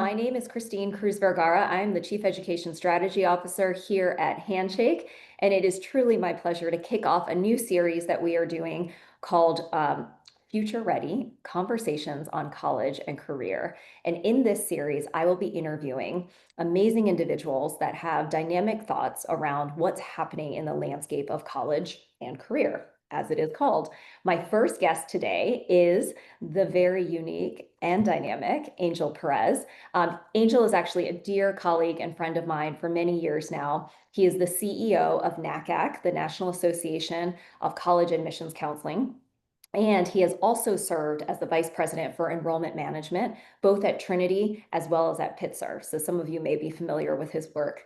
My name is Christine Cruz Vergara. I'm the Chief Education Strategy Officer here at Handshake, and it is truly my pleasure to kick off a new series that we are doing called Future Ready Conversations on College and Career. And in this series, I will be interviewing amazing individuals that have dynamic thoughts around what's happening in the landscape of college and career, as it is called. My first guest today is the very unique and dynamic Angel Pérez. Angel is actually a dear colleague and friend of mine for many years now. He is the CEO of NACAC, the National Association of College Admissions Counseling. And he has also served as the vice president for enrollment management, both at Trinity as well as at Pitzer. So some of you may be familiar with his work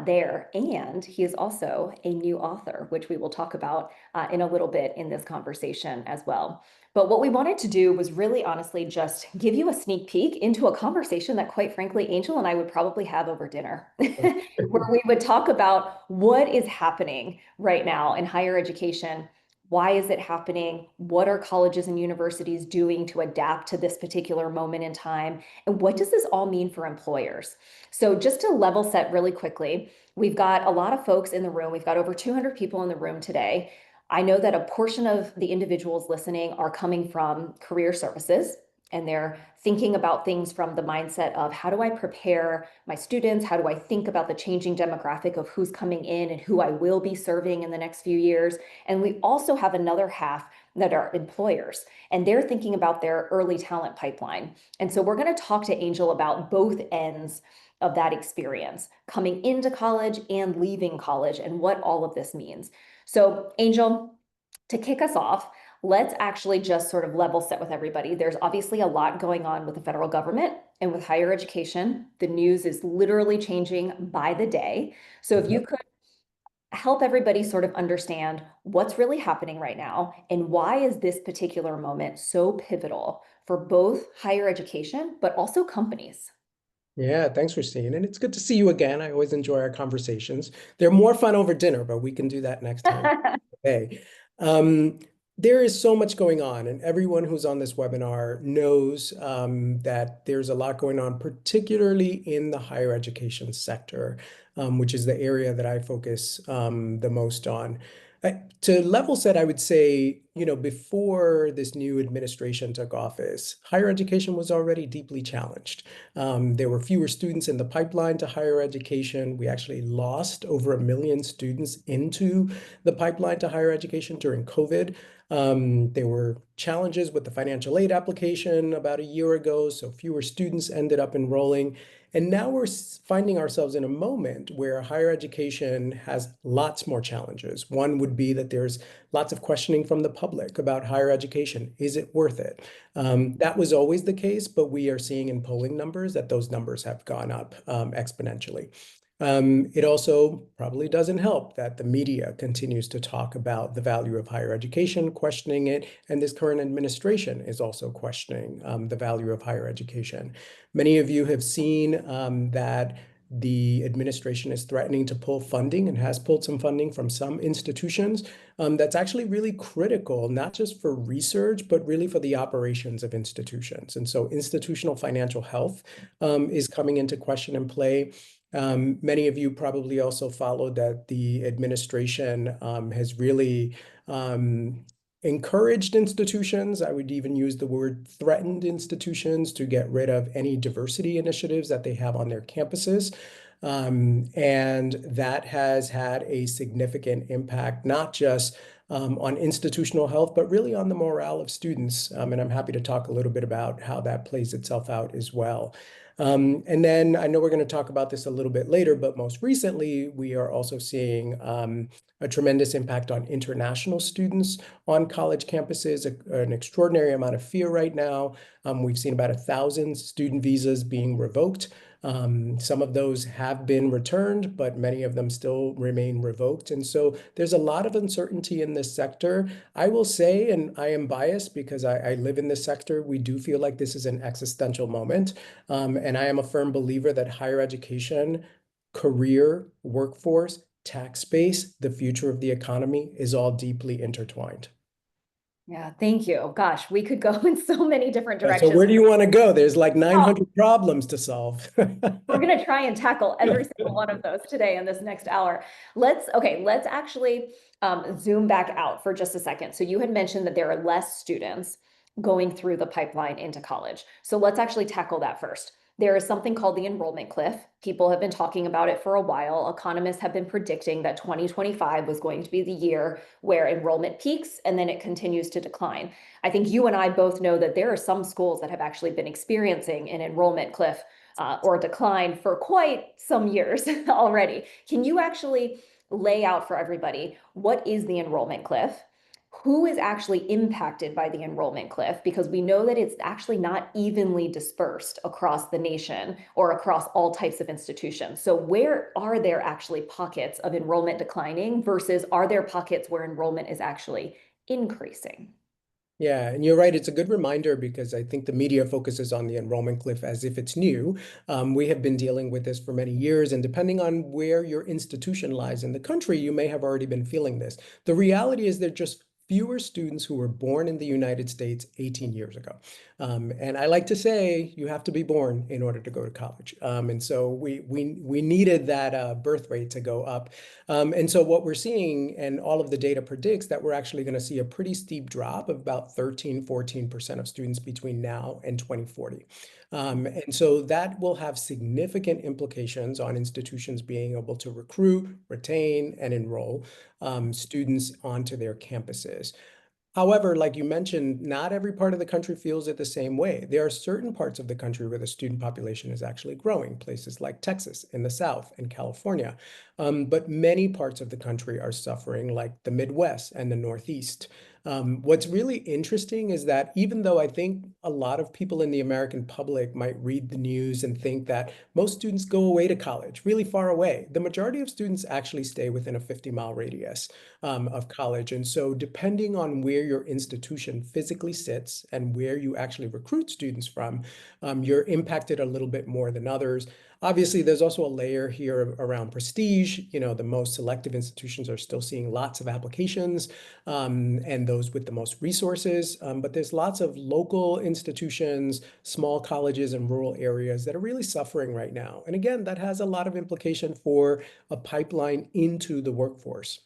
there. And he is also a new author, which we will talk about in a little bit in this conversation as well. But what we wanted to do was really honestly just give you a sneak peek into a conversation that, quite frankly, Angel and I would probably have over dinner, where we would talk about what is happening right now in higher education. Why is it happening? What are colleges and universities doing to adapt to this particular moment in time? And what does this all mean for employers? So just to level set really quickly, we've got a lot of folks in the room. We've got over 200 people in the room today. I know that a portion of the individuals listening are coming from career services, and they're thinking about things from the mindset of how do I prepare my students? How do I think about the changing demographic of who's coming in and who I will be serving in the next few years? And we also have another half that are employers, and they're thinking about their early talent pipeline. And so we're going to talk to Angel about both ends of that experience, coming into college and leaving college, and what all of this means. So Angel, to kick us off, let's actually just sort of level set with everybody. There's obviously a lot going on with the federal government and with higher education. The news is literally changing by the day. So if you could help everybody sort of understand what's really happening right now and why is this particular moment so pivotal for both higher education, but also companies. Yeah, thanks, Christine. And it's good to see you again. I always enjoy our conversations. They're more fun over dinner, but we can do that next time. Okay. Um, there is so much going on, and everyone who's on this webinar knows that there's a lot going on, particularly in the higher education sector, which is the area that I focus the most on. To level set, I would say, before this new administration took office, higher education was already deeply challenged. There were fewer students in the pipeline to higher education. We actually lost over 1 million students into the pipeline to higher education during COVID. There were challenges with the financial aid application about a year ago, so fewer students ended up enrolling. And now we're finding ourselves in a moment where higher education has lots more challenges. One would be that there's lots of questioning from the public about higher education. Is it worth it? That was always the case, but we are seeing in polling numbers that those numbers have gone up exponentially. It also probably doesn't help that the media continues to talk about the value of higher education, questioning it, and this current administration is also questioning the value of higher education. Many of you have seen that the administration is threatening to pull funding and has pulled some funding from some institutions. That's actually really critical, not just for research, but really for the operations of institutions. And so institutional financial health is coming into question and play. Many of you probably also followed that the administration has really encouraged institutions, I would even use the word threatened institutions, to get rid of any diversity initiatives that they have on their campuses. And that has had a significant impact, not just on institutional health, but really on the morale of students. And I'm happy to talk a little bit about how that plays itself out as well. And then I know we're going to talk about this a little bit later, but most recently, we are also seeing a tremendous impact on international students on college campuses, an extraordinary amount of fear right now. We've seen about 1,000 student visas being revoked. Some of those have been returned, but many of them still remain revoked. And so there's a lot of uncertainty in this sector. I will say, and I am biased because I live in this sector, we do feel like this is an existential moment. And I am a firm believer that higher education, career, workforce, tax base, the future of the economy is all deeply intertwined. Yeah, thank you. Gosh, we could go in so many different So directions. where do you want to go? There's like Oh, 900 problems to solve. we're going to try and tackle every single one of those today in this next hour. Let's actually zoom back out for just a second. So you had mentioned that there are less students going through the pipeline into college. So let's actually tackle that first. There is something called the enrollment cliff. People have been talking about it for a while. Economists have been predicting that 2025 was going to be the year where enrollment peaks and then it continues to decline. I think you and I both know that there are some schools that have actually been experiencing an enrollment cliff or decline for quite some years already. Can you actually lay out for everybody what is the enrollment cliff? Who is actually impacted by the enrollment cliff? Because we know that it's actually not evenly dispersed across the nation or across all types of institutions. So, where are there actually pockets of enrollment declining versus are there pockets where enrollment is actually increasing? Yeah, and you're right. It's a good reminder because I think the media focuses on the enrollment cliff as if it's new. We have been dealing with this for many years, and depending on where your institution lies in the country, you may have already been feeling this. The reality is there are just fewer students who were born in the United States 18 years ago. And I like to say you have to be born in order to go to college. And so we needed that birth rate to go up. And so what we're seeing, and all of the data predicts that we're actually going to see a pretty steep drop of about 13–14% of students between now and 2040. And so that will have significant implications on institutions being able to recruit, retain, and enroll students onto their campuses. However, like you mentioned, not every part of the country feels it the same way. There are certain parts of the country where the student population is actually growing, places like Texas in the South and California. But many parts of the country are suffering, like the Midwest and the Northeast. What's really interesting is that even though I think a lot of people in the American public might read the news and think that most students go away to college really far away, the majority of students actually stay within a 50-mile radius of college. And so depending on where your institution physically sits and where you actually recruit students from, you're impacted a little bit more than others. Obviously, there's also a layer here around prestige. You know, the most selective institutions are still seeing lots of applications, and those with the most resources. But there's lots of local institutions, small colleges in rural areas that are really suffering right now. And again, that has a lot of implication for a pipeline into the workforce.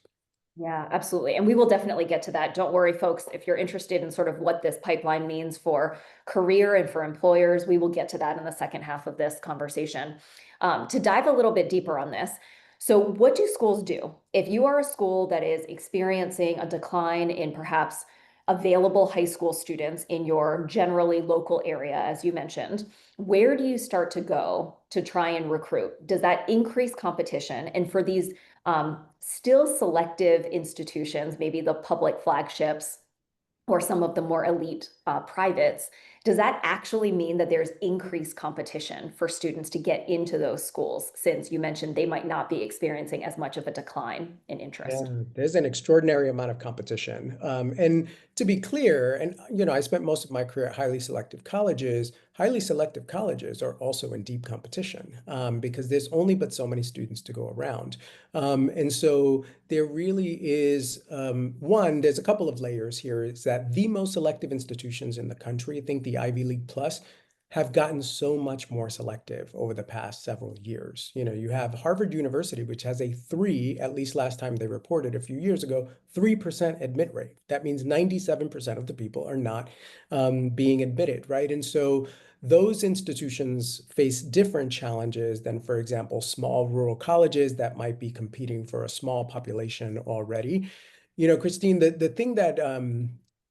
Yeah, absolutely. And we will definitely get to that. Don't worry, folks. If you're interested in sort of what this pipeline means for career and for employers, we will get to that in the second half of this conversation. To dive a little bit deeper on this, so what do schools do? If you are a school that is experiencing a decline in perhaps available high school students in your generally local area, as you mentioned, where do you start to go to try and recruit? Does that increase competition? And for these still selective institutions, maybe the public flagships or some of the more elite privates, does that actually mean that there's increased competition for students to get into those schools, since you mentioned they might not be experiencing as much of a decline in Yeah, interest? there's an extraordinary amount of competition. And to be clear, and I spent most of my career at highly selective colleges. Highly selective colleges are also in deep competition because there's only but so many students to go around. And so there really is there's a couple of layers here. Is that the most selective institutions in the country, I think the Ivy League Plus, have gotten so much more selective over the past several years. You have Harvard University, which has a three, at least last time they reported a few years ago, 3% admit rate. That means 97% of the people are not being admitted, right? And so those institutions face different challenges than, for example, small rural colleges that might be competing for a small population already. Christine, the thing that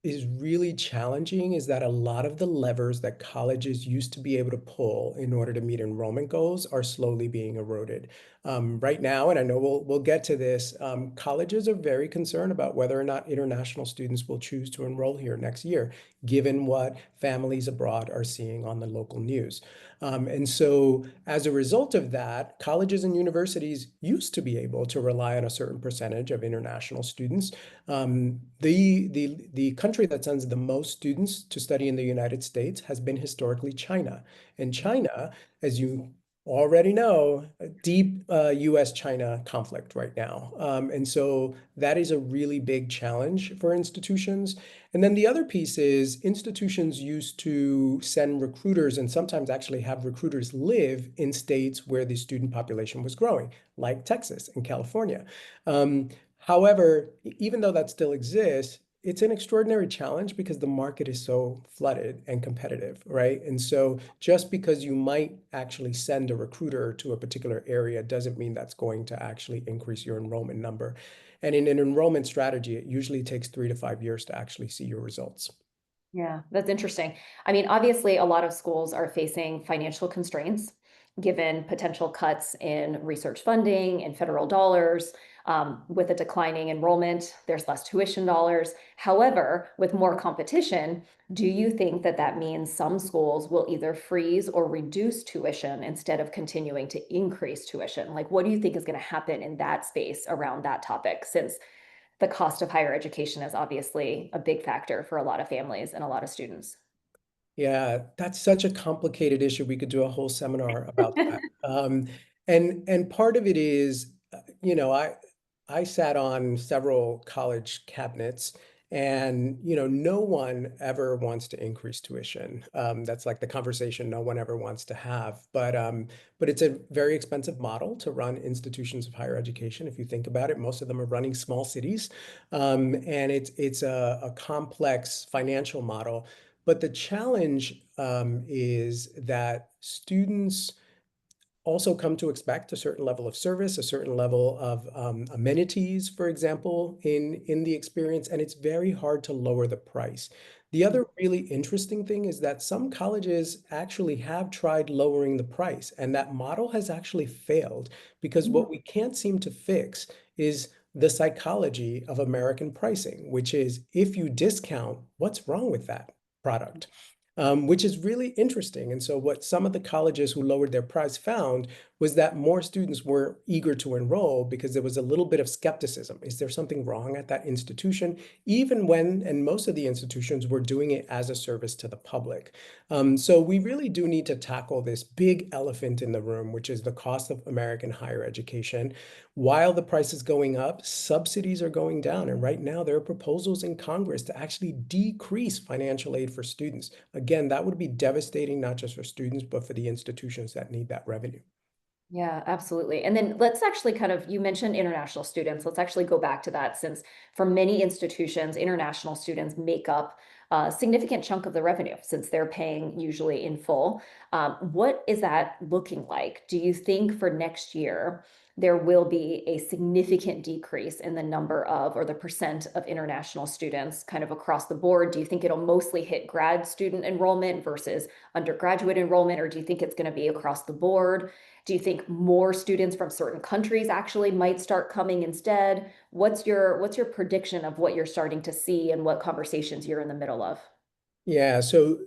is really challenging is that a lot of the levers that colleges used to be able to pull in order to meet enrollment goals are slowly being eroded. Right now, and I know we'll get to this, colleges are very concerned about whether or not international students will choose to enroll here next year, given what families abroad are seeing on the local news. And so as a result of that, colleges and universities used to be able to rely on a certain percentage of international students. The country that sends the most students to study in the United States has been historically China. And China, as you already know a deep US-China conflict right now. And so that is a really big challenge for institutions. And then the other piece is institutions used to send recruiters and sometimes actually have recruiters live in states where the student population was growing, like Texas and California. However, even though that still exists, it's an extraordinary challenge because the market is so flooded and competitive, right? And so just because you might actually send a recruiter to a particular area doesn't mean that's going to actually increase your enrollment number. And in an enrollment strategy, it usually takes 3 to 5 years to actually see your results. Yeah, that's interesting. I mean, obviously, a lot of schools are facing financial constraints given potential cuts in research funding and federal dollars. With a declining enrollment, there's less tuition dollars. However, with more competition, do you think that that means some schools will either freeze or reduce tuition instead of continuing to increase tuition? Like, what do you think is going to happen in that space around that topic, since the cost of higher education is obviously a big factor for a lot of families and a lot of students? Yeah, that's such a complicated issue. We could do a whole seminar about that. And part of it is, I sat on several college cabinets, and no one ever wants to increase tuition. That's like the conversation no one ever wants to have. But it's a very expensive model to run institutions of higher education. If you think about it, most of them are running small cities, and it's a complex financial model. But the challenge is that students also come to expect a certain level of service, a certain level of amenities, for example, in the experience, and it's very hard to lower the price. The other really interesting thing is that some colleges actually have tried lowering the price, and that model has actually failed because Mm. what we can't seem to fix is the psychology of American pricing, which is if you discount, what's wrong with that product? Which is really interesting. And so, what some of the colleges who lowered their price found was that more students were eager to enroll because there was a little bit of skepticism. Is there something wrong at that institution? Even when, and most of the institutions were doing it as a service to the public. So, we really do need to tackle this big elephant in the room, which is the cost of American higher education. While the price is going up, subsidies are going down. And right now, there are proposals in Congress to actually decrease financial aid for students. Again, that would be devastating, not just for students, but for the institutions that need that revenue. Yeah, absolutely. And then let's actually kind of, you mentioned international students. Let's actually go back to that, since for many institutions, international students make up a significant chunk of the revenue since they're paying usually in full. What is that looking like? Do you think for next year there will be a significant decrease in the number of, or the percent of international students kind of across the board? Do you think it'll mostly hit grad student enrollment versus undergraduate enrollment, or do you think it's going to be across the board? Do you think more students from certain countries actually might start coming instead? What's your prediction of what you're starting to see and what conversations you're in the middle of? Yeah, so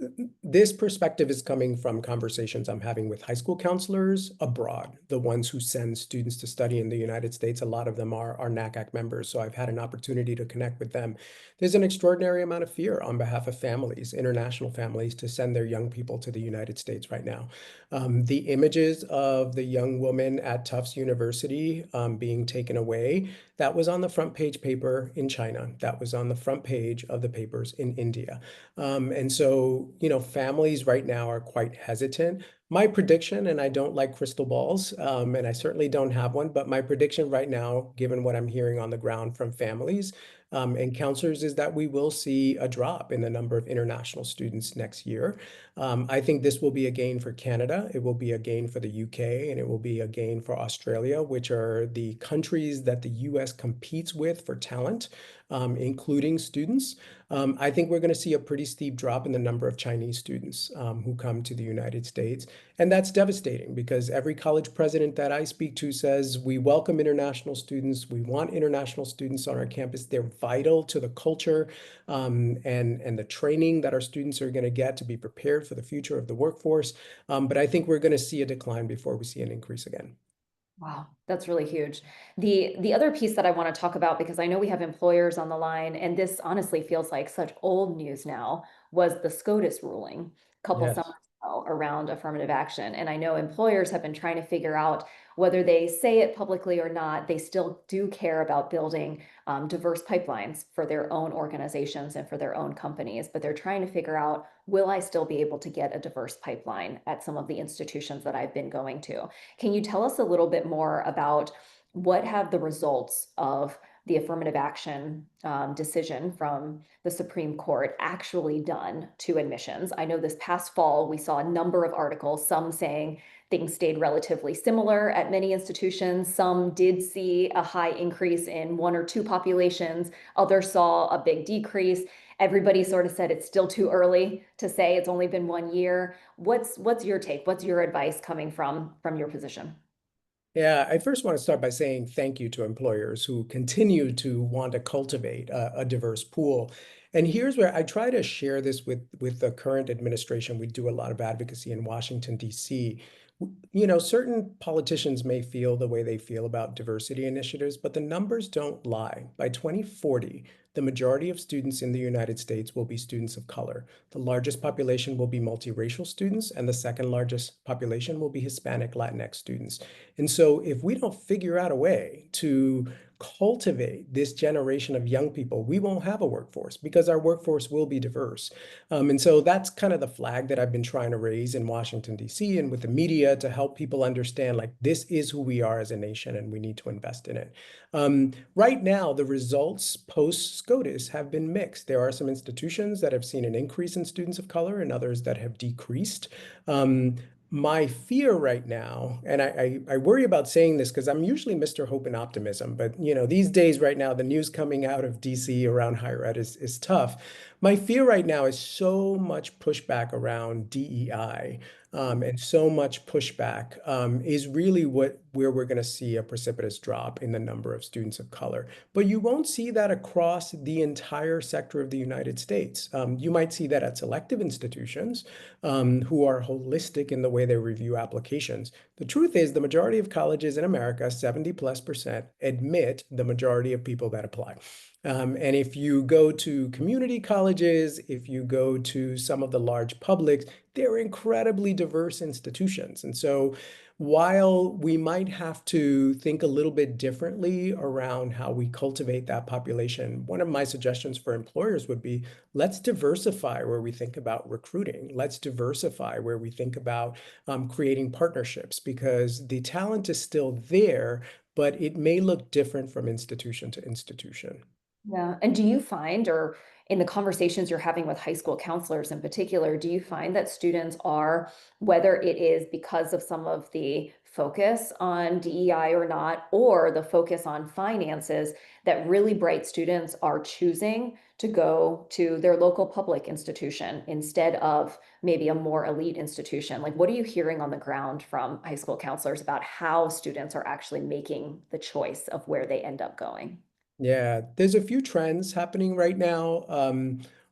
this perspective is coming from conversations I'm having with high school counselors abroad, the ones who send students to study in the United States. A lot of them are NACAC members, so I've had an opportunity to connect with them. There's an extraordinary amount of fear on behalf of families, international families, to send their young people to the United States right now. The images of the young woman at Tufts University being taken away, that was on the front page paper in China. That was on the front page of the papers in India. And so, families right now are quite hesitant. My prediction, and I don't like crystal balls, and I certainly don't have one, but my prediction right now, given what I'm hearing on the ground from families and counselors, is that we will see a drop in the number of international students next year. I think this will be a gain for Canada, it will be a gain for the UK, and it will be a gain for Australia, which are the countries that the US competes with for talent, including students. I think we're going to see a pretty steep drop in the number of Chinese students who come to the United States. And that's devastating because every college president that I speak to says, we welcome international students. We want international students on our campus. They're vital to the culture and the training that our students are going to get to be prepared for the future of the workforce. But I think we're going to see a decline before we see an increase again. Wow, that's really huge. The other piece that I want to talk about, because I know we have employers on the line, and this honestly feels like such old news now, was the SCOTUS ruling a couple summers Yes. well around affirmative action. And I know employers have been trying to figure out whether they say it publicly or not, they still do care about building diverse pipelines for their own organizations and for their own companies. But they're trying to figure out, will I still be able to get a diverse pipeline at some of the institutions that I've been going to? Can you tell us a little bit more about what have the results of the affirmative action decision from the Supreme Court actually done to admissions? I know this past fall, we saw a number of articles, some saying things stayed relatively similar at many institutions. Some did see a high increase in one or two populations. Others saw a big decrease. Everybody sort of said it's still too early to say. It's only been 1 year. What's your take? What's your advice coming from your position? Yeah, I first want to start by saying thank you to employers who continue to want to cultivate a diverse pool. And here's where I try to share this with the current administration. We do a lot of advocacy in Washington, D.C. You know, certain politicians may feel the way they feel about diversity initiatives, but the numbers don't lie. By 2040, the majority of students in the United States will be students of color. The largest population will be multiracial students, and the second largest population will be Hispanic Latinx students. And so if we don't figure out a way to cultivate this generation of young people, we won't have a workforce because our workforce will be diverse. And so that's kind of the flag that I've been trying to raise in Washington, D.C. and with the media to help people understand like this is who we are as a nation and we need to invest in it. Right now, the results post-SCOTUS have been mixed. There are some institutions that have seen an increase in students of color and others that have decreased. Um, my fear right now, and I worry about saying this because I'm usually Mr. Hope and Optimism, but you know, these days right now, the news coming out of DC around higher ed is tough. My fear right now is so much pushback around DEI, and so much pushback is really where we're going to see a precipitous drop in the number of students of color. But you won't see that across the entire sector of the United States. You might see that at selective institutions who are holistic in the way they review applications. The truth is, the majority of colleges in America, 70+%, admit the majority of people that apply. And if you go to community colleges, if you go to some of the large publics, they're incredibly diverse institutions. And so while we might have to think a little bit differently around how we cultivate that population, one of my suggestions for employers would be let's diversify where we think about recruiting. Let's diversify where we think about creating partnerships because the talent is still there, but it may look different from institution to institution. Yeah. And do you find, or in the conversations you're having with high school counselors in particular, do you find that students are, whether it is because of some of the focus on DEI or not, or the focus on finances, that really bright students are choosing to go to their local public institution instead of maybe a more elite institution? Like, what are you hearing on the ground from high school counselors about how students are actually making the choice of where they end up going? Yeah, there's a few trends happening right now.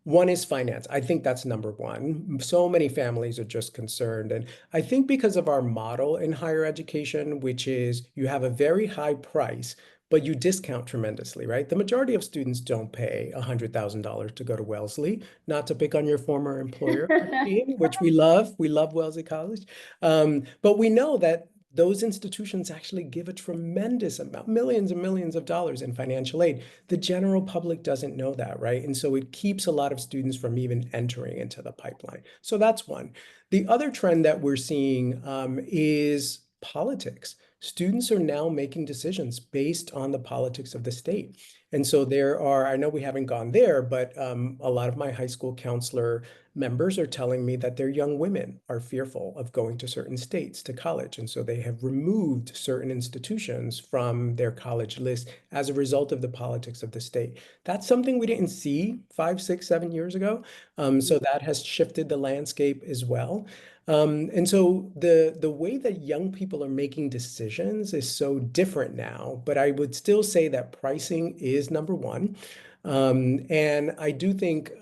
One is finance. I think that's number one. So many families are just concerned. And I think because of our model in higher education, which is you have a very high price, but you discount tremendously, right? The majority of students don't pay $100,000 to go to Wellesley, not to pick on your former employer, Christine, which we love. We love Wellesley College. But we know that those institutions actually give a tremendous amount, millions and millions of dollars in financial aid. The general public doesn't know that, right? And so it keeps a lot of students from even entering into the pipeline. So that's one. The other trend that we're seeing is politics. Students are now making decisions based on the politics of the state. And so there are, I know we haven't gone there, but a lot of my high school counselor members are telling me that their young women are fearful of going to certain states to college. And so they have removed certain institutions from their college list as a result of the politics of the state. That's something we didn't see 5, 6, 7 years ago. So that has shifted the landscape as well. And so the way that young people are making decisions is so different now, but I would still say that pricing is number one. And I do think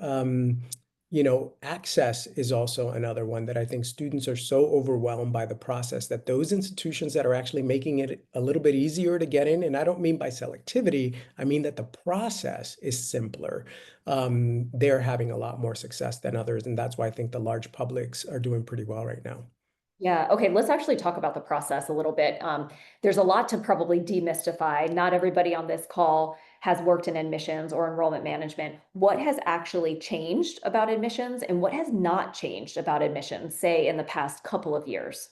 Access is also another one that I think students are so overwhelmed by the process that those institutions that are actually making it a little bit easier to get in, and I don't mean by selectivity, I mean that the process is simpler. They're having a lot more success than others, and that's why I think the large publics are doing pretty well right now. Yeah, okay, let's actually talk about the process a little bit. There's a lot to probably demystify. Not everybody on this call has worked in admissions or enrollment management. What has actually changed about admissions and what has not changed about admissions, say in the past couple of years?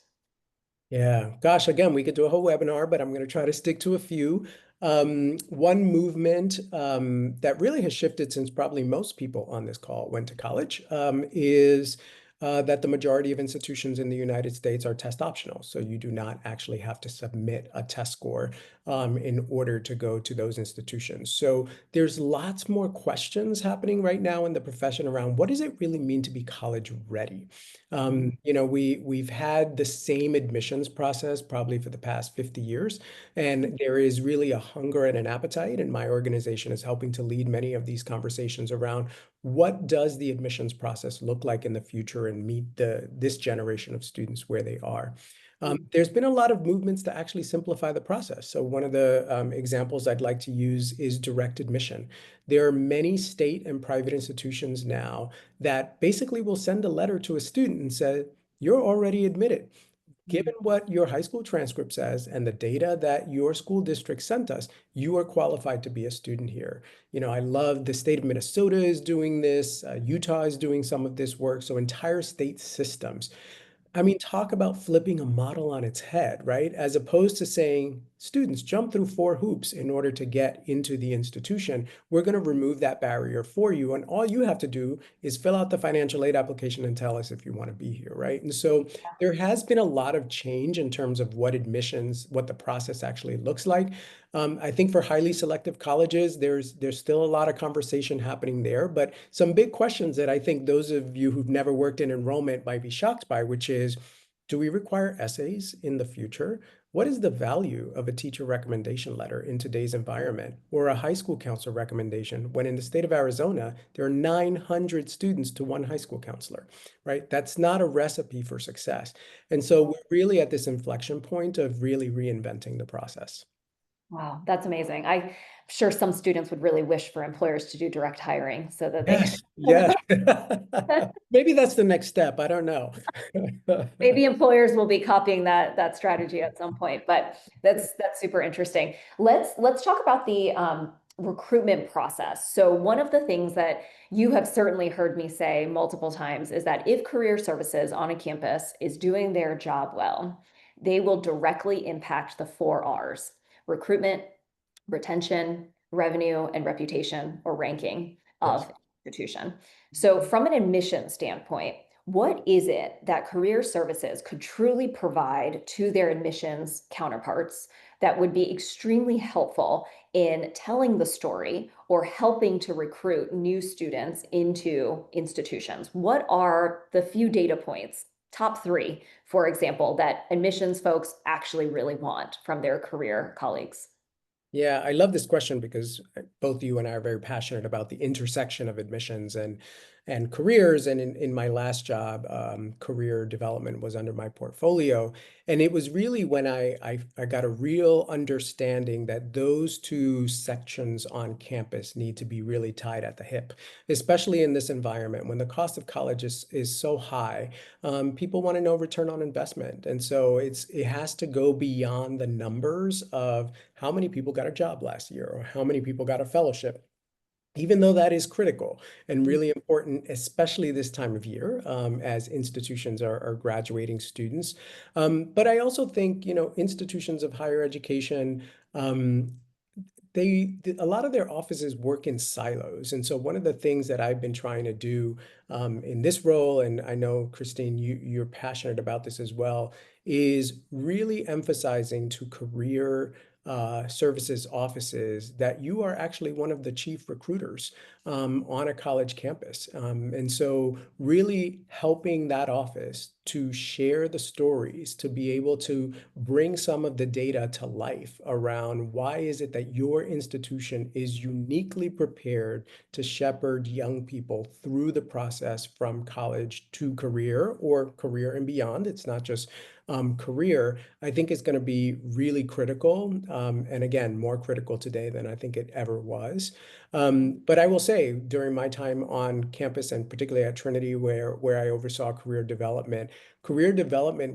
Yeah, gosh, again, we could do a whole webinar, but I'm going to try to stick to a few. One movement that really has shifted since probably most people on this call went to college is that the majority of institutions in the United States are test optional. So you do not actually have to submit a test score in order to go to those institutions. So there's lots more questions happening right now in the profession around what does it really mean to be college ready? We've had the same admissions process probably for the past 50 years, and there is really a hunger and an appetite, and my organization is helping to lead many of these conversations around what does the admissions process look like in the future and meet this generation of students where they are. There's been a lot of movements to actually simplify the process. So one of the examples I'd like to use is direct admission. There are many state and private institutions now that basically will send a letter to a student and say, you're already admitted. Given what your high school transcript says and the data that your school district sent us, you are qualified to be a student here. I love the state of Minnesota is doing this. Utah is doing some of this work. So entire state systems. I mean, talk about flipping a model on its head, right? As opposed to saying, students jump through 4 hoops in order to get into the institution, we're going to remove that barrier for you. And all you have to do is fill out the financial aid application and tell us if you want to be here, right? And so there has been a lot of change in terms of what admissions, what the process actually looks like. I think for highly selective colleges, there's still a lot of conversation happening there, but some big questions that I think those of you who've never worked in enrollment might be shocked by, which is, do we require essays in the future? What is the value of a teacher recommendation letter in today's environment or a high school counselor recommendation when in the state of Arizona, there are 900 students to one high school counselor, right? That's not a recipe for success. And so we're really at this inflection point of really reinventing the process. Wow, that's amazing. I'm sure some students would really wish for employers to do direct hiring so that they Yes, yes. Maybe that's the next step. I don't know. maybe employers will be copying that strategy at some point, but that's super interesting. Let's talk about the recruitment process. So one of the things that you have certainly heard me say multiple times is that if career services on a campus is doing their job well, they will directly impact the 4 Rs: recruitment, retention, revenue, and reputation or ranking Yes. of institution. So from an admission standpoint, what is it that career services could truly provide to their admissions counterparts that would be extremely helpful in telling the story or helping to recruit new students into institutions? What are the few data points, top 3, for example, that admissions folks actually really want from their career colleagues? Yeah, I love this question because both you and I are very passionate about the intersection of admissions and careers. And in my last job, career development was under my portfolio. And it was really when I got a real understanding that those two sections on campus need to be really tied at the hip, especially in this environment when the cost of college is so high. People want to know return on investment. And so it has to go beyond the numbers of how many people got a job last year or how many people got a fellowship, even though that is critical and really important, especially this time of year as institutions are graduating students. But I also think, institutions of higher education, a lot of their offices work in silos. And so one of the things that I've been trying to do in this role, and I know, Christine, you're passionate about this as well, is really emphasizing to career services offices that you are actually one of the chief recruiters on a college campus. And so really helping that office to share the stories, to be able to bring some of the data to life around why is it that your institution is uniquely prepared to shepherd young people through the process from college to career or career and beyond. It's not just career, I think is going to be really critical. And again, more critical today than I think it ever was. But I will say during my time on campus and particularly at Trinity where I oversaw career development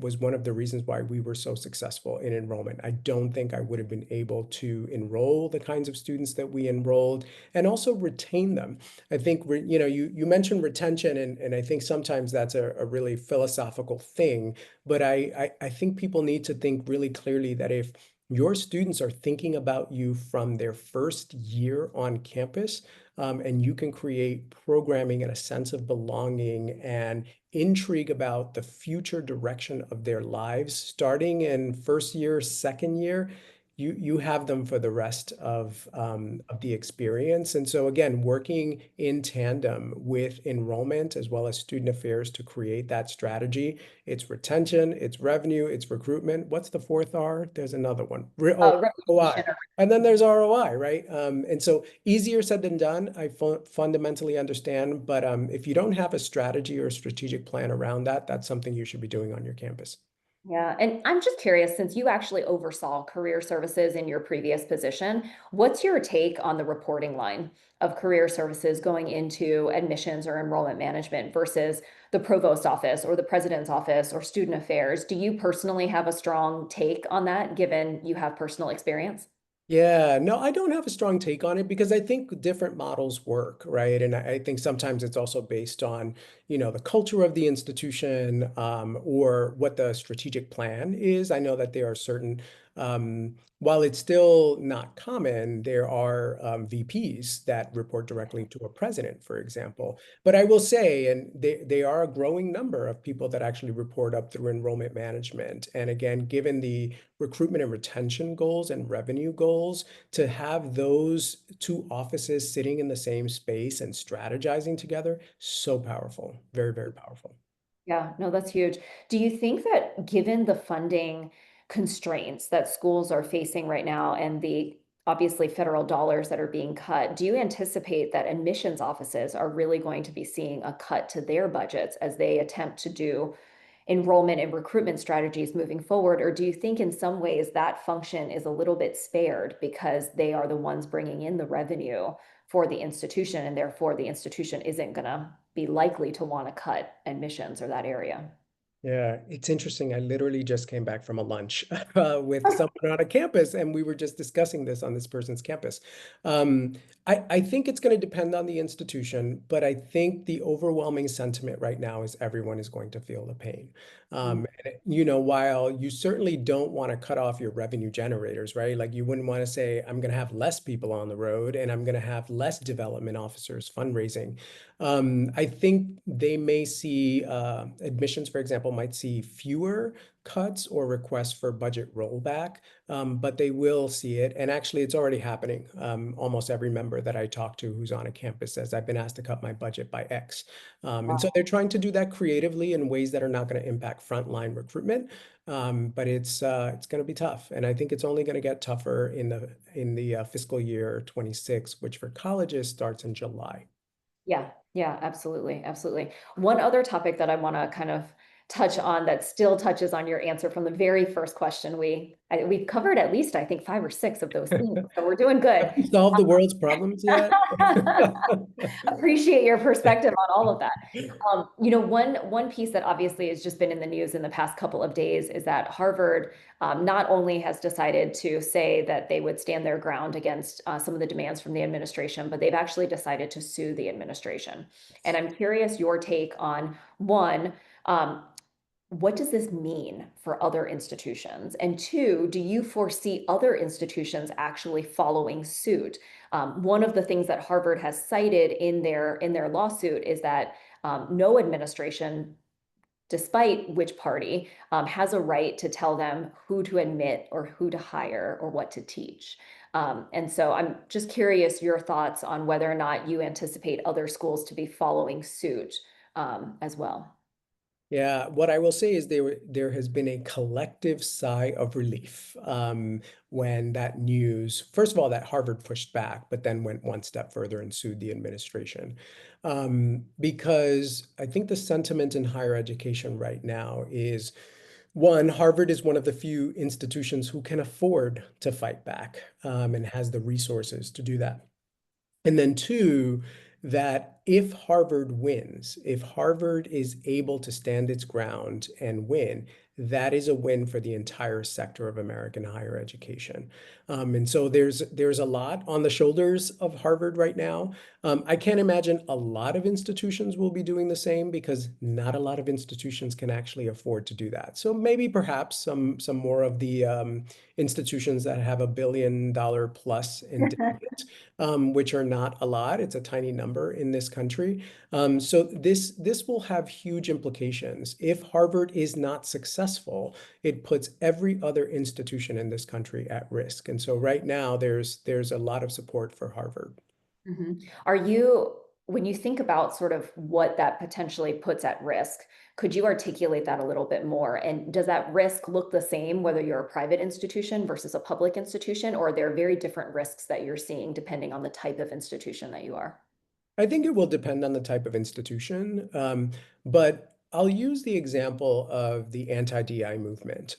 was one of the reasons why we were so successful in enrollment. I don't think I would have been able to enroll the kinds of students that we enrolled and also retain them. I think, you mentioned retention, and I think sometimes that's a really philosophical thing, but I think people need to think really clearly that if your students are thinking about you from their first year on campus, and you can create programming and a sense of belonging and intrigue about the future direction of their lives, starting in first year, second year, you have them for the rest of the experience. And so again, working in tandem with enrollment as well as student affairs to create that strategy. It's retention, it's revenue, it's recruitment. What's the fourth R? There's another one. ROI. Reputation. And then there's ROI, right? And so easier said than done, I fundamentally understand. But if you don't have a strategy or a strategic plan around that, that's something you should be doing on your campus. Yeah, and I'm just curious, since you actually oversaw career services in your previous position, what's your take on the reporting line of career services going into admissions or enrollment management versus the provost office or the president's office or student affairs? Do you personally have a strong take on that, given you have personal experience? Yeah, no, I don't have a strong take on it because I think different models work, right? And I think sometimes it's also based on, the culture of the institution, or what the strategic plan is. I know that there are certain, while it's still not common, there are VPs that report directly to a president, for example. But I will say, and they are a growing number of people that actually report up through enrollment management. And again, given the recruitment and retention goals and revenue goals, to have those two offices sitting in the same space and strategizing together, so powerful. Very, very powerful. Yeah, no, that's huge. Do you think that given the funding constraints that schools are facing right now and the obviously federal dollars that are being cut, do you anticipate that admissions offices are really going to be seeing a cut to their budgets as they attempt to do enrollment and recruitment strategies moving forward? Or do you think in some ways that function is a little bit spared because they are the ones bringing in the revenue for the institution, and therefore the institution isn't going to be likely to want to cut admissions or that area? Yeah, it's interesting. I literally just came back from a lunch with someone on a campus, and we were just discussing this on this person's campus. Um, I think it's going to depend on the institution, but I think the overwhelming sentiment right now is everyone is going to feel the pain. While you certainly don't want to cut off your revenue generators, right? Like you wouldn't want to say, I'm going to have less people on the road and I'm going to have less development officers fundraising. I think they may see admissions, for example, might see fewer cuts or requests for budget rollback, but they will see it. And actually, it's already happening. Almost every member that I talk to who's on a campus says, I've been asked to cut my budget by X. And so they're trying to do that creatively in ways that are not going to impact frontline recruitment. But it's going to be tough, and I think it's only going to get tougher in the fiscal year 26, which for colleges starts in July. Yeah, yeah, absolutely, absolutely. One other topic that I want to kind of touch on that still touches on your answer from the very first question. We covered at least, I think, five or six of those themes, so we're doing good. Have you solved the world's problems yet? Appreciate your perspective on all of that. One piece that obviously has just been in the news in the past couple of days is that Harvard not only has decided to say that they would stand their ground against some of the demands from the administration, but they've actually decided to sue the administration. And I'm curious your take on one, what does this mean for other institutions? And two, do you foresee other institutions actually following suit? One of the things that Harvard has cited in their lawsuit is that no administration despite which party, has a right to tell them who to admit or who to hire or what to teach. And so I'm just curious your thoughts on whether or not you anticipate other schools to be following suit as well. Yeah, what I will say is there has been a collective sigh of relief when that news, first of all, that Harvard pushed back, but then went one step further and sued the administration. Because I think the sentiment in higher education right now is one, Harvard is one of the few institutions who can afford to fight back and has the resources to do that. And then two, that if Harvard wins, if Harvard is able to stand its ground and win, that is a win for the entire sector of American higher education. And so there's a lot on the shoulders of Harvard right now. I can't imagine a lot of institutions will be doing the same because not a lot of institutions can actually afford to do that. So maybe perhaps some more of the institutions that have $1 billion plus in debt, which are not a lot. It's a tiny number in this country. So this will have huge implications. If Harvard is not successful, it puts every other institution in this country at risk. And so right now there's a lot of support for Harvard. Mhm. Are you, when you think about sort of what that potentially puts at risk, could you articulate that a little bit more? And does that risk look the same whether you're a private institution versus a public institution, or are there very different risks that you're seeing depending on the type of institution that you are? I think it will depend on the type of institution, but I'll use the example of the anti-DI movement.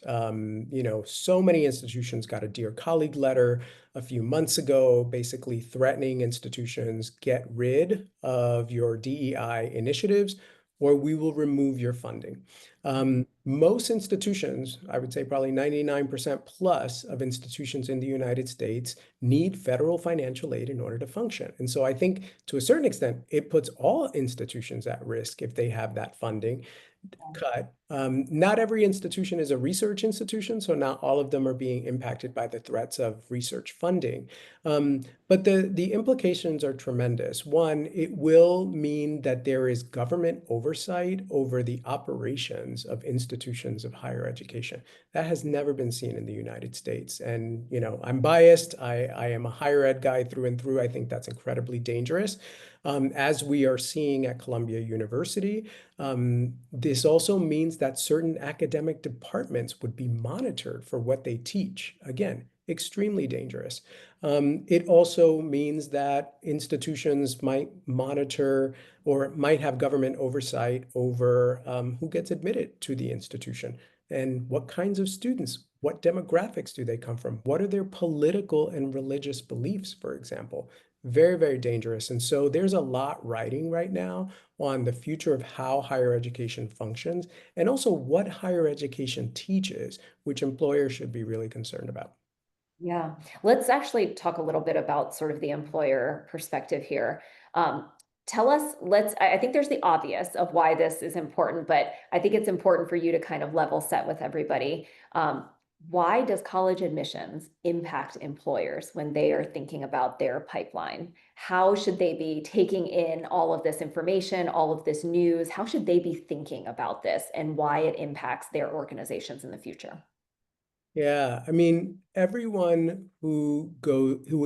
So many institutions got a Dear Colleague letter a few months ago, basically threatening institutions, get rid of your DEI initiatives, or we will remove your funding. Most institutions, I would say probably 99% plus of institutions in the United States, need federal financial aid in order to function. And so I think to a certain extent, it puts all institutions at risk if they have that funding cut. Not every institution is a research institution, so not all of them are being impacted by the threats of research funding. But the implications are tremendous. One, it will mean that there is government oversight over the operations of institutions of higher education. That has never been seen in the United States. And, I'm biased. I am a higher ed guy through and through. I think that's incredibly dangerous. As we are seeing at Columbia University, this also means that certain academic departments would be monitored for what they teach. Again, extremely dangerous. It also means that institutions might monitor or might have government oversight over who gets admitted to the institution and what kinds of students, what demographics do they come from? What are their political and religious beliefs, for example? Very, very dangerous. And so there's a lot riding right now on the future of how higher education functions and also what higher education teaches, which employers should be really concerned about. Yeah, let's actually talk a little bit about sort of the employer perspective here. Um, Tell us, I think there's the obvious of why this is important, but I think it's important for you to kind of level set with everybody. Why does college admissions impact employers when they are thinking about their pipeline? How should they be taking in all of this information, all of this news? How should they be thinking about this and why it impacts their organizations in the future? Yeah, I mean, everyone who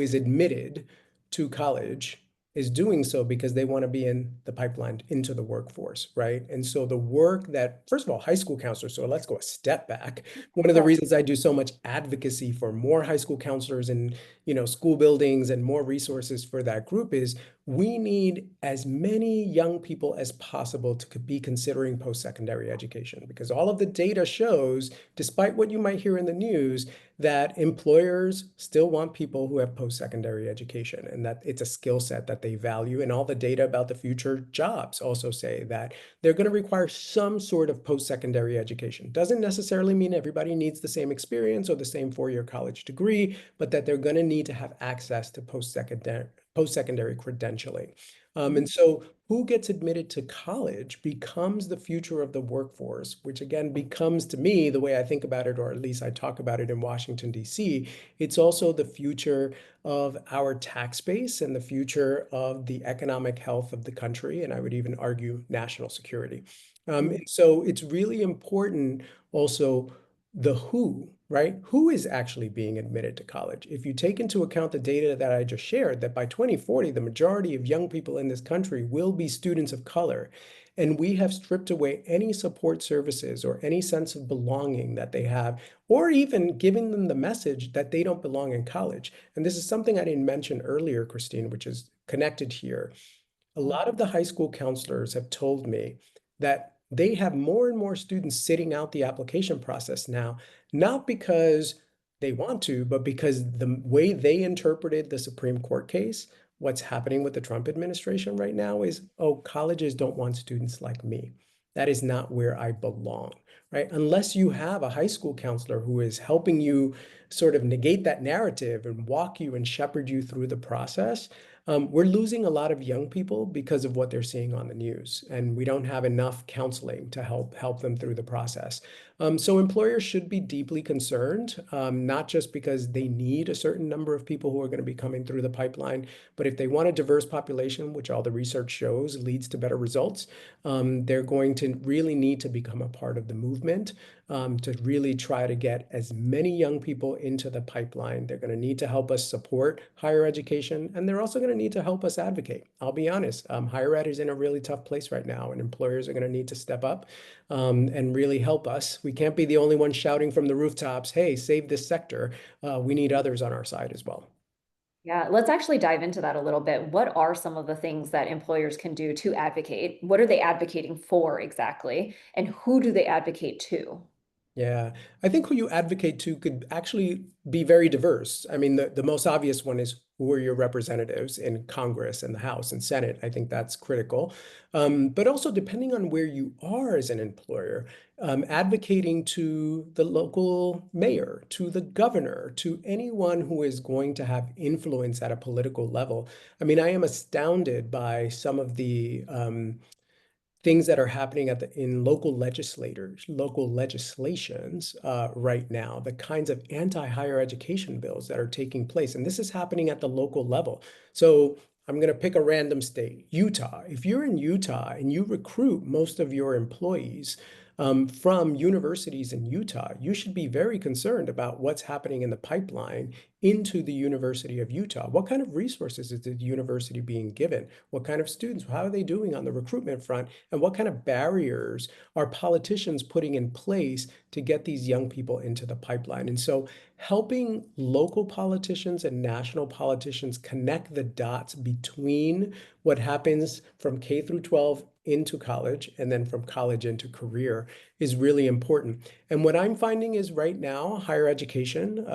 is admitted to college is doing so because they want to be in the pipeline into the workforce, right? And so the work that, first of all, high school counselors, so let's go a step back. One of the Yeah. reasons I do so much advocacy for more high school counselors in, school buildings and more resources for that group is we need as many young people as possible to be considering post-secondary education because all of the data shows, despite what you might hear in the news, that employers still want people who have post-secondary education and that it's a skill set that they value. And all the data about the future jobs also say that they're going to require some sort of post-secondary education. Doesn't necessarily mean everybody needs the same experience or the same four-year college degree, but that they're going to need to have access to post-secondary credentialing. And so who gets admitted to college becomes the future of the workforce, which again becomes to me, the way I think about it, or at least I talk about it in Washington, D.C., it's also the future of our tax base and the future of the economic health of the country, and I would even argue national security. And so it's really important also the who, right? Who is actually being admitted to college? If you take into account the data that I just shared, that by 2040, the majority of young people in this country will be students of color, and we have stripped away any support services or any sense of belonging that they have, or even giving them the message that they don't belong in college. And this is something I didn't mention earlier, Christine, which is connected here. A lot of the high school counselors have told me that they have more and more students sitting out the application process now, not because they want to, but because the way they interpreted the Supreme Court case, what's happening with the Trump administration right now is, oh, colleges don't want students like me. That is not where I belong, right? Unless you have a high school counselor who is helping you sort of negate that narrative and walk you and shepherd you through the process, we're losing a lot of young people because of what they're seeing on the news, and we don't have enough counseling to help them through the process. So employers should be deeply concerned, not just because they need a certain number of people who are going to be coming through the pipeline, but if they want a diverse population, which all the research shows leads to better results, they're going to really need to become a part of the movement to really try to get as many young people into the pipeline. They're going to need to help us support higher education, and they're also going to need to help us advocate. I'll be honest, higher ed is in a really tough place right now, and employers are going to need to step up and really help us. We can't be the only ones shouting from the rooftops, hey, save this sector. We need others on our side as well. Yeah, let's actually dive into that a little bit. What are some of the things that employers can do to advocate? What are they advocating for exactly? And who do they advocate to? Yeah, I think who you advocate to could actually be very diverse. I mean, the most obvious one is who are your representatives in Congress and the House and Senate. I think that's critical. But also, depending on where you are as an employer, advocating to the local mayor, to the governor, to anyone who is going to have influence at a political level. I mean, I am astounded by some of the things that are happening in local legislators, local legislations right now, the kinds of anti-higher education bills that are taking place. And this is happening at the local level. So I'm going to pick a random state, Utah. If you're in Utah and you recruit most of your employees from universities in Utah, you should be very concerned about what's happening in the pipeline into the University of Utah. What kind of resources is the university being given? What kind of students? How are they doing on the recruitment front? And what kind of barriers are politicians putting in place to get these young people into the pipeline? And so helping local politicians and national politicians connect the dots between what happens from K through 12 into college and then from college into career is really important. And what I'm finding is right now, higher education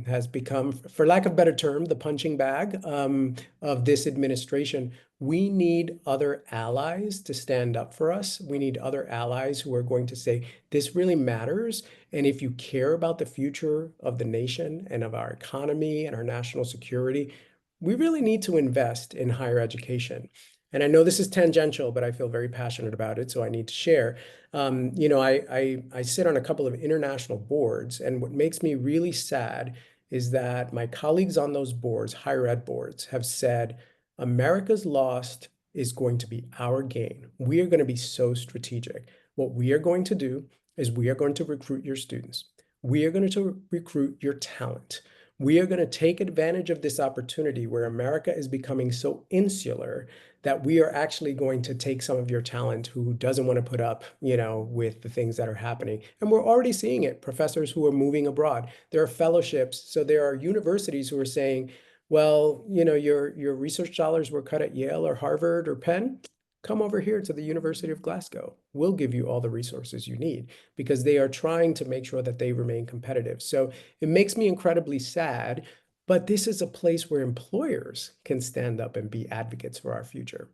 has become, for lack of a better term, the punching bag of this administration. We need other allies to stand up for us. We need other allies who are going to say, this really matters. And if you care about the future of the nation and of our economy and our national security, we really need to invest in higher education. And I know this is tangential, but I feel very passionate about it, so I need to share. I sit on a couple of international boards, and what makes me really sad is that my colleagues on those boards, higher ed boards, have said, America's lost is going to be our gain. We are going to be so strategic. What we are going to do is we are going to recruit your students. We are going to recruit your talent. We are going to take advantage of this opportunity where America is becoming so insular that we are actually going to take some of your talent who doesn't want to put up, with the things that are happening. And we're already seeing it. Professors who are moving abroad. There are fellowships. So there are universities who are saying, well, your research dollars were cut at Yale or Harvard or Penn. Come over here to the University of Glasgow. We'll give you all the resources you need because they are trying to make sure that they remain competitive. So it makes me incredibly sad, but this is a place where employers can stand up and be advocates for our future.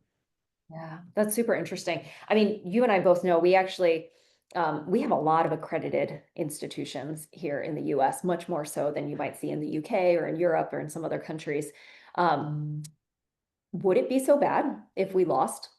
Yeah, that's super interesting. I mean, you and I both know we actually we have a lot of accredited institutions here in the US, much more so than you might see in the UK or in Europe or in some other countries. Um, would it be so bad if we lost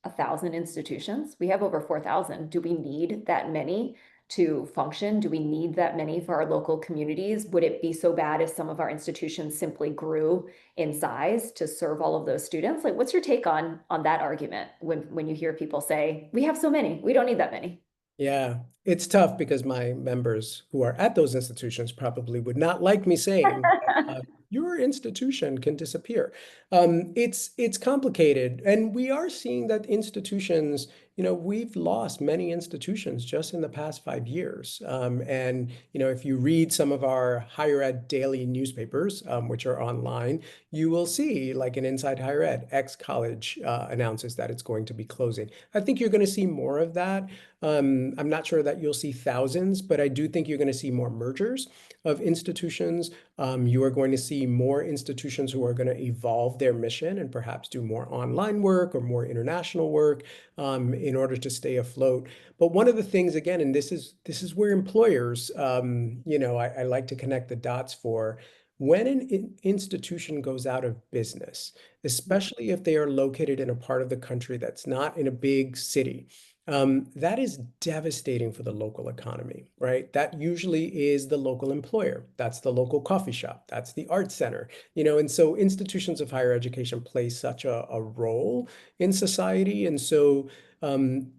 1,000 institutions? We have over 4,000. Do we need that many? to function? Do we need that many for our local communities? Would it be so bad if some of our institutions simply grew in size to serve all of those students? Like, what's your take on that argument when you hear people say, we have so many, we don't need that many? Yeah, it's tough because my members who are at those institutions probably would not like me saying that, your institution can disappear. It's complicated, and we are seeing that institutions, we've lost many institutions just in the past 5 years. And if you read some of our higher ed daily newspapers, which are online, you will see like an Inside Higher Ed, X college announces that it's going to be closing. I think you're going to see more of that. I'm not sure that you'll see thousands, but I do think you're going to see more mergers of institutions. You are going to see more institutions who are going to evolve their mission and perhaps do more online work or more international work in order to stay afloat. But one of the things, again, and this is where employers, I like to connect the dots for. When an institution goes out of business, especially if they are located in a part of the country that's not in a big city, that is devastating for the local economy, right? That usually is the local employer. That's the local coffee shop. That's the art center, and so institutions of higher education play such a role in society. And so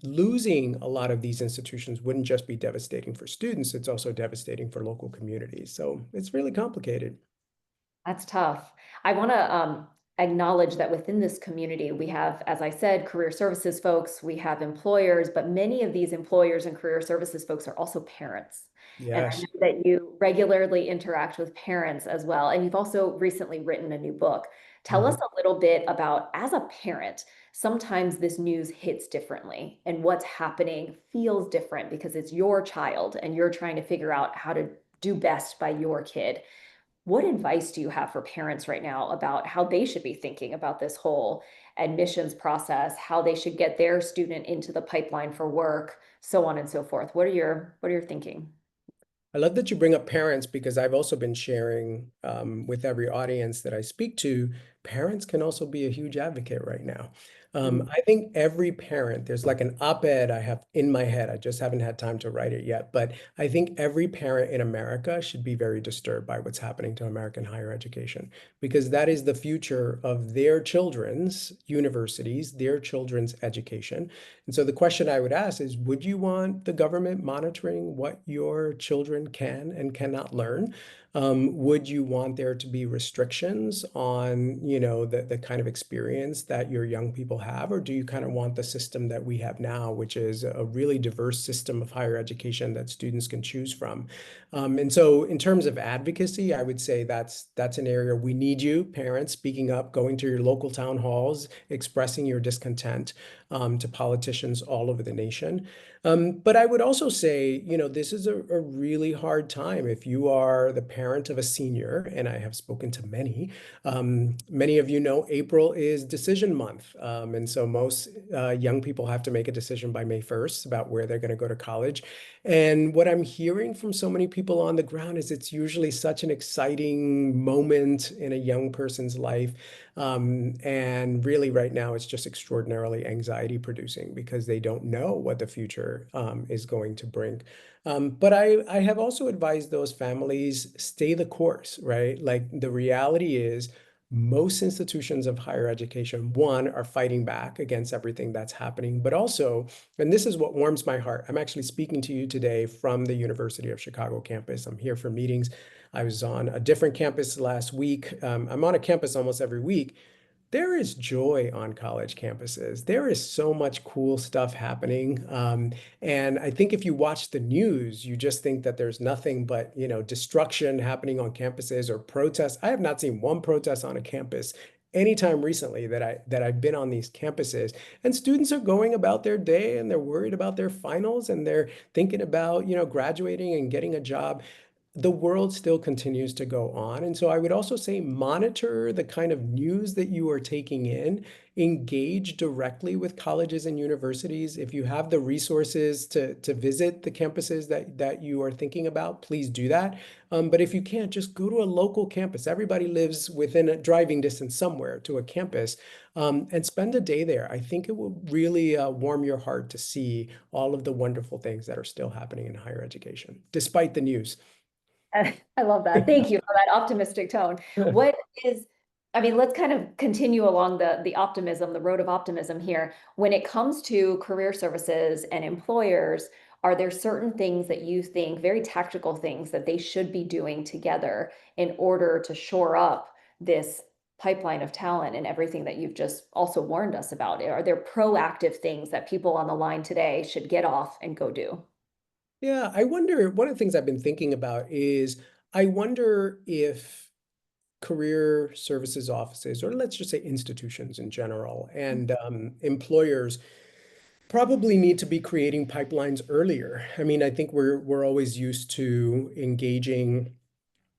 losing a lot of these institutions wouldn't just be devastating for students, it's also devastating for local communities. So it's really complicated. That's tough. I want to acknowledge that within this community, we have, as I said, career services folks, we have employers, but many of these employers and career services folks are also parents. And I Yes. know that you regularly interact with parents as well. And you've also recently written a new book. Tell us Mhm. a little bit about, as a parent, sometimes this news hits differently and what's happening feels different because it's your child and you're trying to figure out how to do best by your kid. What advice do you have for parents right now about how they should be thinking about this whole admissions process, how they should get their student into the pipeline for work, so on and so forth? What are your thinking? I love that you bring up parents because I've also been sharing with every audience that I speak to, parents can also be a huge advocate right now. Mm. I think every parent, there's like an op-ed I have in my head. I just haven't had time to write it yet, but I think every parent in America should be very disturbed by what's happening to American higher education because that is the future of their children's universities, their children's education. And so the question I would ask is, would you want the government monitoring what your children can and cannot learn? Would you want there to be restrictions on, the kind of experience that your young people have? Or do you kind of want the system that we have now, which is a really diverse system of higher education that students can choose from? And so in terms of advocacy, I would say that's an area we need you, parents, speaking up, going to your local town halls, expressing your discontent to politicians all over the nation. But I would also say, this is a really hard time if you are the parent of a senior, and I have spoken to many. Many of you know April is decision month. And so most young people have to make a decision by May 1st about where they're going to go to college. And what I'm hearing from so many people on the ground is it's usually such an exciting moment in a young person's life. And really, right now, it's just extraordinarily anxiety producing because they don't know what the future is going to bring. But I have also advised those families stay the course, right? Like the reality is, most institutions of higher education, one, are fighting back against everything that's happening, but also, and this is what warms my heart, I'm actually speaking to you today from the University of Chicago campus. I'm here for meetings. I was on a different campus last week. I'm on a campus almost every week. There is joy on college campuses. There is so much cool stuff happening. And I think if you watch the news, you just think that there's nothing but, destruction happening on campuses or protests. I have not seen one protest on a campus anytime recently that I've been on these campuses. And students are going about their day and they're worried about their finals and they're thinking about, graduating and getting a job. the world still continues to go on. And so I would also say monitor the kind of news that you are taking in, engage directly with colleges and universities. If you have the resources to visit the campuses that you are thinking about, please do that. But if you can't, just go to a local campus. Everybody lives within a driving distance somewhere to a campus, and spend a day there. I think it will really warm your heart to see all of the wonderful things that are still happening in higher education, despite the news. I love that. Thank you for that optimistic tone. What is, I mean, let's kind of continue along the optimism, the road of optimism here. When it comes to career services and employers, are there certain things that you think, very tactical things that they should be doing together in order to shore up this pipeline of talent and everything that you've just also warned us about? Are there proactive things that people on the line today should get off and go do? Yeah, I wonder, one of the things I've been thinking about is I wonder if career services offices, or let's just say institutions in general, and employers probably need to be creating pipelines earlier. I mean, I think we're always used to engaging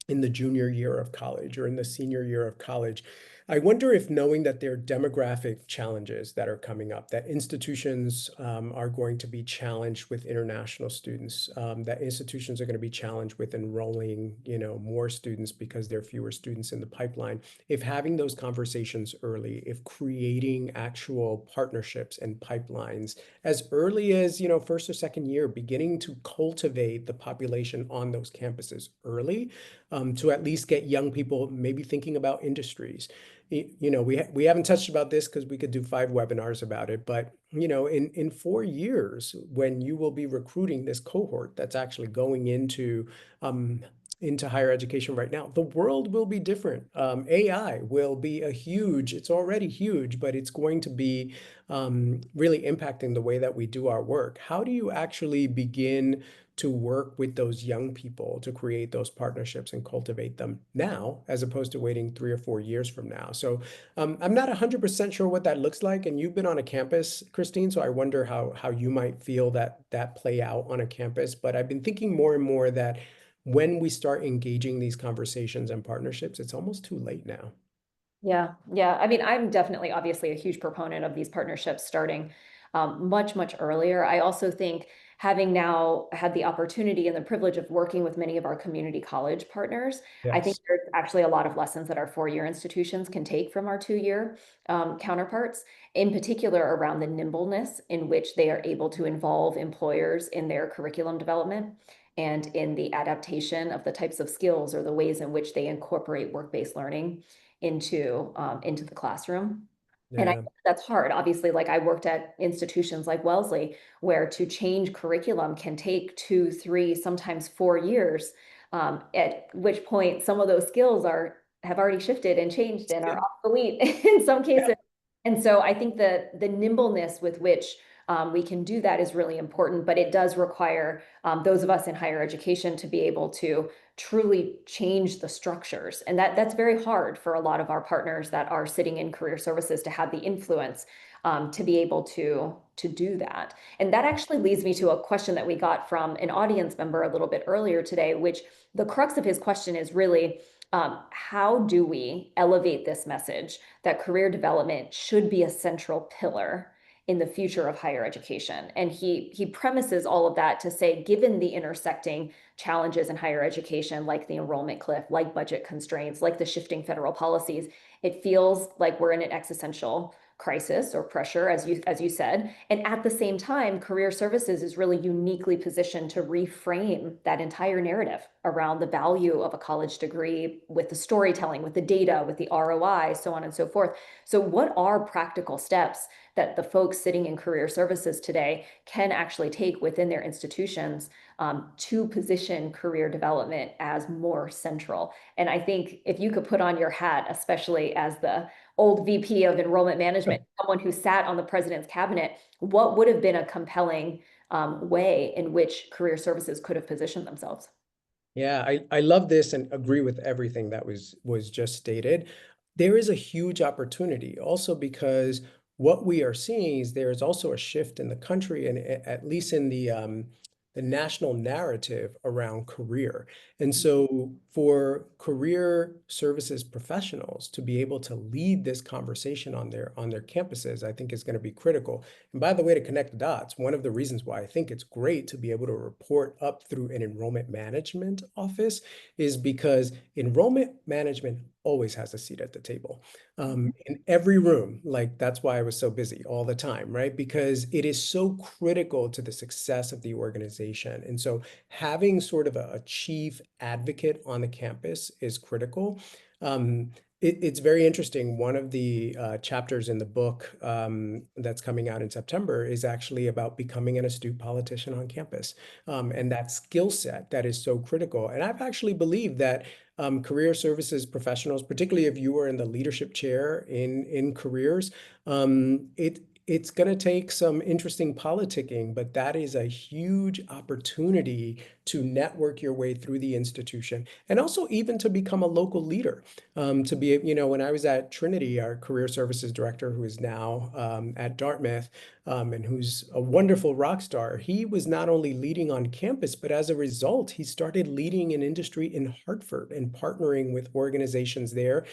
in the junior year of college or in the senior year of college. I wonder if knowing that there are demographic challenges that are coming up, that institutions are going to be challenged with international students, that institutions are going to be challenged with enrolling, more students because there are fewer students in the pipeline. If having those conversations early, if creating actual partnerships and pipelines as early as, first or second year, beginning to cultivate the population on those campuses early, to at least get young people maybe thinking about industries. We haven't touched about this because we could do 5 webinars about it, but in 4 years, when you will be recruiting this cohort that's actually going into higher education right now, the world will be different. AI will be it's already huge, but it's going to be really impacting the way that we do our work. How do you actually begin to work with those young people to create those partnerships and cultivate them now, as opposed to waiting 3 or 4 years from now? So I'm not 100% sure what that looks like. And you've been on a campus, Christine, so I wonder how you might feel that play out on a campus. But I've been thinking more and more that when we start engaging these conversations and partnerships, it's almost too late now. Yeah, yeah. I mean, I'm definitely obviously a huge proponent of these partnerships starting much, much earlier. I also think having now had the opportunity and the privilege of working with many of our community college partners, I think Yes. there's actually a lot of lessons that our 4-year institutions can take from our 2-year counterparts, in particular around the nimbleness in which they are able to involve employers in their curriculum development and in the adaptation of the types of skills or the ways in which they incorporate work-based learning into the classroom. And I Yeah. think that's hard. Obviously, like I worked at institutions like Wellesley, where to change curriculum can take 2, 3, sometimes 4 years. At which point some of those skills have already shifted and changed and are obsolete in some Yeah. cases. And so I think that the nimbleness with which we can do that is really important, but it does require those of us in higher education to be able to truly change the structures. And that's very hard for a lot of our partners that are sitting in career services to have the influence to be able to do that. And that actually leads me to a question that we got from an audience member a little bit earlier today, which the crux of his question is really how do we elevate this message that career development should be a central pillar in the future of higher education? And he premises all of that to say, given the intersecting challenges in higher education, like the enrollment cliff, like budget constraints, like the shifting federal policies, it feels like we're in an existential crisis or pressure, as you said. And at the same time, career services is really uniquely positioned to reframe that entire narrative around the value of a college degree with the storytelling, with the data, with the ROI, so on and so forth. So what are practical steps that the folks sitting in career services today can actually take within their institutions to position career development as more central? And I think if you could put on your hat, especially as the old VP of enrollment management, someone who sat on the president's cabinet, what would have been a compelling way in which career services could have positioned themselves? Yeah, I love this and agree with everything that was just stated. There is a huge opportunity also because what we are seeing is there is also a shift in the country and at least in the national narrative around career. And so for career services professionals to be able to lead this conversation on their campuses, I think is going to be critical. And by the way, to connect the dots, one of the reasons why I think it's great to be able to report up through an enrollment management office is because enrollment management always has a seat at the table, in every room. Like that's why I was so busy all the time, right? Because it is so critical to the success of the organization. And so having sort of a chief advocate on the campus is critical. It's very interesting. One of the chapters in the book that's coming out in September is actually about becoming an astute politician on campus, and that skill set that is so critical. And I've actually believed that career services professionals, particularly if you were in the leadership chair in careers, it's going to take some interesting politicking, but that is a huge opportunity to network your way through the institution and also even to become a local leader. To be, when I was at Trinity, our career services director, who is now at Dartmouth, and who's a wonderful rock star, he was not only leading on campus, but as a result, he started leading an industry in Hartford and partnering with organizations there.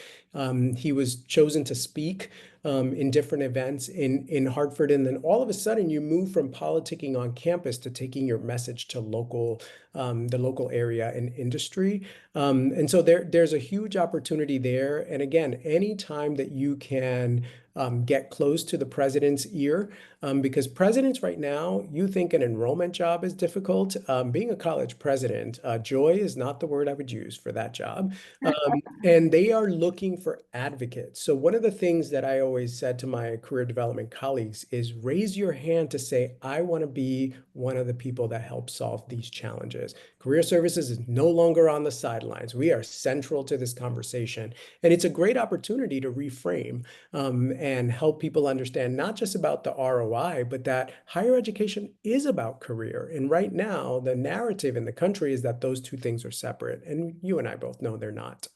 He was chosen to speak in different events in Hartford. And then all of a sudden you move from politicking on campus to taking your message to the local area and industry. And so there's a huge opportunity there. And again, anytime that you can get close to the president's ear, because presidents right now, you think an enrollment job is difficult. Being a college president, joy is not the word I would use for that job. And they are looking for advocates. So one of the things that I always said to my career development colleagues is raise your hand to say, I want to be one of the people that help solve these challenges. Career services is no longer on the sidelines. We are central to this conversation. And it's a great opportunity to reframe and help people understand not just about the ROI, but that higher education is about career. And right now, the narrative in the country is that those two things are separate. And you and I both know they're not.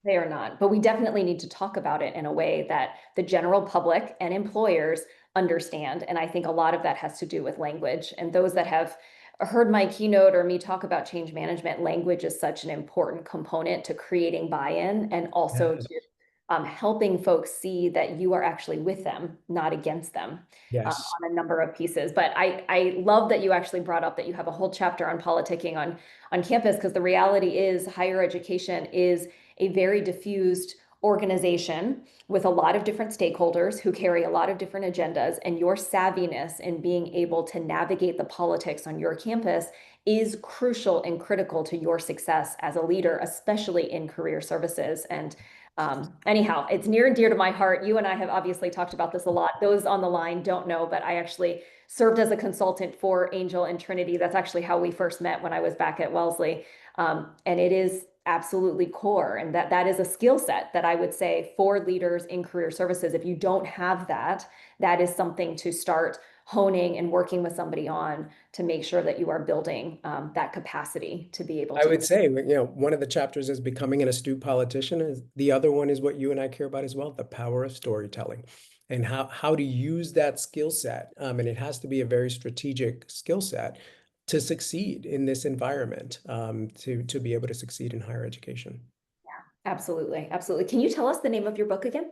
They are not, but we definitely need to talk about it in a way that the general public and employers understand. And I think a lot of that has to do with language. And those that have heard my keynote or me talk about change management, language is such an important component to creating buy-in and also Yes. to helping folks see that you are actually with them, not against them, Yes. on a number of pieces. But I love that you actually brought up that you have a whole chapter on politicking on campus, because the reality is higher education is a very diffused organization with a lot of different stakeholders who carry a lot of different agendas, and your savviness in being able to navigate the politics on your campus is crucial and critical to your success as a leader, especially in career services. And anyhow, it's near and dear to my heart. You and I have obviously talked about this a lot. Those on the line don't know, but I actually served as a consultant for Angel and Trinity. That's actually how we first met when I was back at Wellesley. And it is absolutely core. And that is a skill set that I would say for leaders in career services. If you don't have that, that is something to start honing and working with somebody on to make sure that you are building that capacity to be able I to. would say, one of the chapters is becoming an astute politician. Is the other one is what you and I care about as well, the power of storytelling and how to use that skill set. And it has to be a very strategic skill set to succeed in this environment, to be able to succeed in higher education. Absolutely. Absolutely. Can you tell us the name of your book again?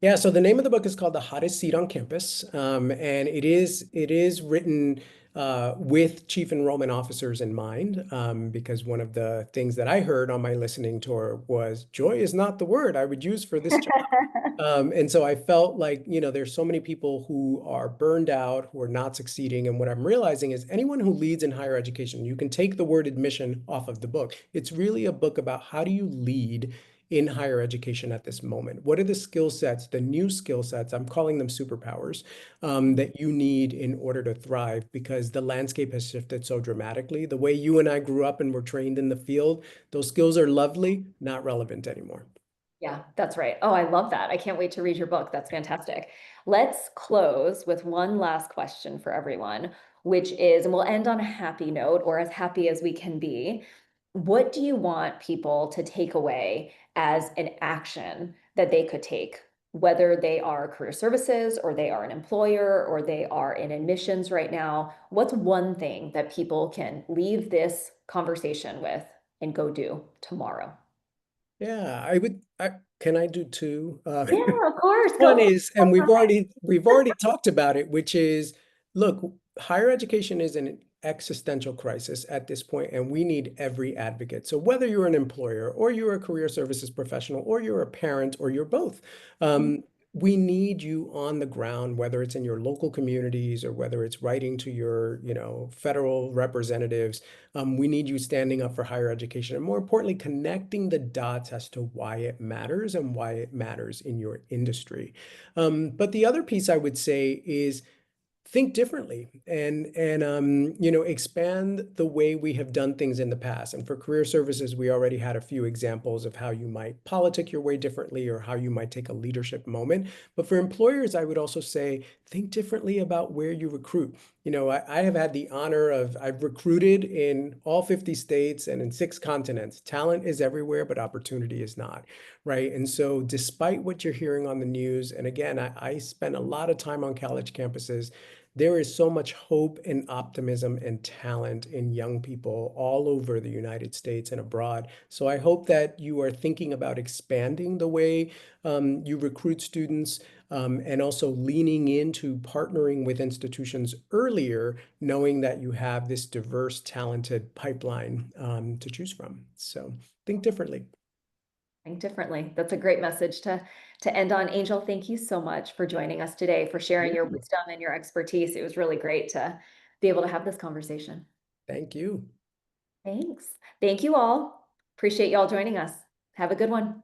Yeah, so the name of the book is called The Hottest Seat on Campus, and it is written with chief enrollment officers in mind, because one of the things that I heard on my listening tour was joy is not the word I would use for this job. And so I felt like, there's so many people who are burned out, who are not succeeding. And what I'm realizing is anyone who leads in higher education, you can take the word admission off of the book. It's really a book about how do you lead in higher education at this moment? What are the skill sets, the new skill sets, I'm calling them superpowers, that you need in order to thrive, because the landscape has shifted so dramatically. The way you and I grew up and were trained in the field, those skills are lovely, not relevant anymore. Yeah, that's right. Oh, I love that. I can't wait to read your book. That's fantastic. Let's close with one last question for everyone, which is, and we'll end on a happy note or as happy as we can be. What do you want people to take away as an action that they could take whether they are career services or they are an employer or they are in admissions right now, what's one thing that people can leave this conversation with and go do tomorrow? Yeah, can I do two? Yeah, of course. One Go. is, and we've already talked about it, which is, look, higher education is an existential crisis at this point, and we need every advocate. So whether you're an employer or you're a career services professional or you're a parent or you're both, we need you on the ground, whether it's in your local communities or whether it's writing to your, federal representatives. We need you standing up for higher education and more importantly, connecting the dots as to why it matters and why it matters in your industry. But the other piece I would say is think differently and expand the way we have done things in the past. And for career services, we already had a few examples of how you might politic your way differently or how you might take a leadership moment. But for employers, I would also say think differently about where you recruit. I have had the honor of I've recruited in all 50 states and in 6 continents. Talent is everywhere, but opportunity is not, right? And so despite what you're hearing on the news, and again, I spent a lot of time on college campuses, there is so much hope and optimism and talent in young people all over the United States and abroad. So I hope that you are thinking about expanding the way you recruit students, and also leaning into partnering with institutions earlier, knowing that you have this diverse, talented pipeline to choose from. So think differently. Think differently. That's a great message to end on. Angel, thank you so much for joining us today, for sharing your wisdom and your expertise. It was really great to be able to have this conversation. Thank you. Thanks. Thank you all. Appreciate you all joining us. Have a good one.